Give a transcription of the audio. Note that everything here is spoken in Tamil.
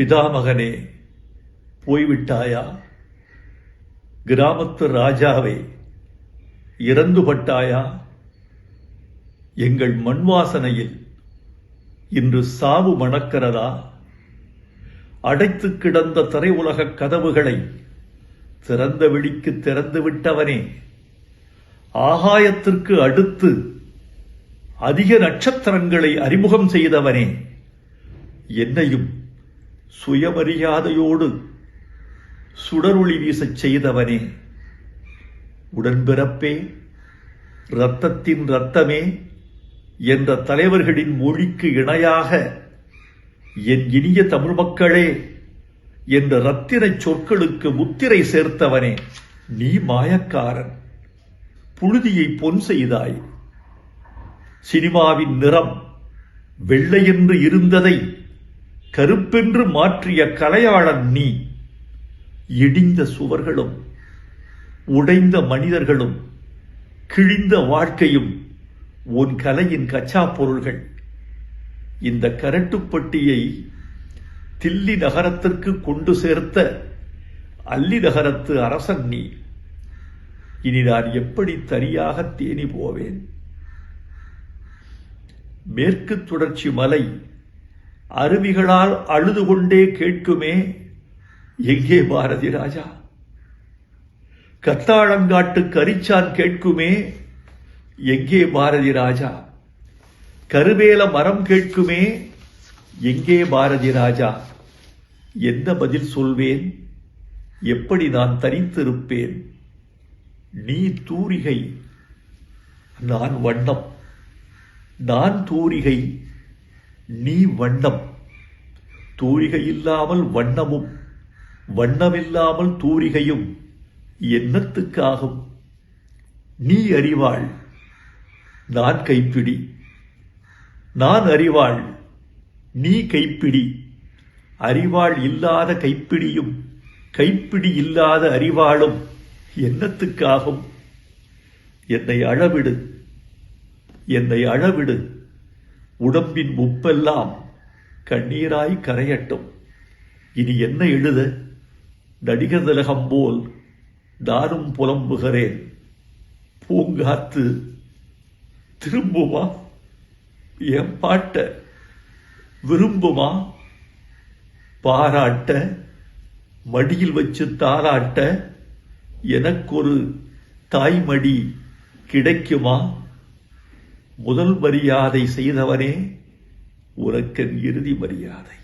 பிதாமகனே, போய்விட்டாயா? கிராமத்து ராஜாவே, இறந்துபட்டாயா? எங்கள் மண்வாசனையில் இன்று சாவு மணக்கிறதா? அடைத்து கிடந்த திரை உலக கதவுகளை திறந்த வெளிக்கு திறந்து விட்டவனே, ஆகாயத்திற்கு அடுத்து அதிக நட்சத்திரங்களை அறிமுகம் செய்தவனே, என்னையும் சுயமரியாதையோடு சுடரொளி வீசச் செய்தவனே, உடன்பிறப்பே, இரத்தத்தின் இரத்தமே என்ற தலைவர்களின் மொழிக்கு இணையாக என் இனிய தமிழ் மக்களே என்ற ரத்தின சொற்களுக்கு முத்திரை சேர்த்தவனே, நீ மாயக்காரன். புழுதியை பொன் செய்தாய். சினிமாவின் நிறம் வெள்ளையென்று இருந்ததை கருப்பென்று மாற்றிய கலையாளன் நீ. இடிந்த சுவர்களும் உடைந்த மனிதர்களும் கிழிந்த வாழ்க்கையும் உன் கலையின் கச்சா பொருள்கள். இந்த கரட்டுப்பட்டியை தில்லி நகரத்திற்கு கொண்டு சேர்த்த அல்லி நகரத்து அரசன் நீ. இனி நான் எப்படி தனியாக தேனி போவேன்? மேற்கு தொடர்ச்சி மலை அருவிகளால் அழுது கொண்டே கேட்குமே, எங்கே பாரதி ராஜா? கத்தாழங்காட்டு கரிச்சான் கேட்குமே, எங்கே பாரதி ராஜா? கருவேல மரம் கேட்குமே, எங்கே பாரதி ராஜா? என்ன பதில் சொல்வேன்? எப்படி நான் தனித்திருப்பேன்? நீ தூரிகை, நான் வண்ணம். நான் தூரிகை, நீ வண்ணம். தூரிகை இல்லாமல் வண்ணமும், வண்ணமில்லாமல் தூரிகையும் என்னத்துக்காகும்? நீ அறிவாள், நான் கைப்பிடி. நான் அறிவாள், நீ கைப்பிடி. அறிவாள் இல்லாத கைப்பிடியும் கைப்பிடி இல்லாத அறிவாளும் என்னத்துக்காகும்? என்னை அழவிடு, என்னை அழவிடு. உடம்பின் உப்பெல்லாம் கண்ணீராய் கரையட்டும். இனி என்ன எழுத? நடிகர் திலகம் போல் நானும் புலம்புகிறேன். பூங்காத்து திரும்புமா? என் பாட்ட விரும்புமா? பாராட்ட, மடியில் வச்சு தாராட்ட எனக்கொரு தாய்மடி கிடைக்குமா? முதல் மரியாதை செய்தவனே, உனக்கென் இறுதி மரியாதை.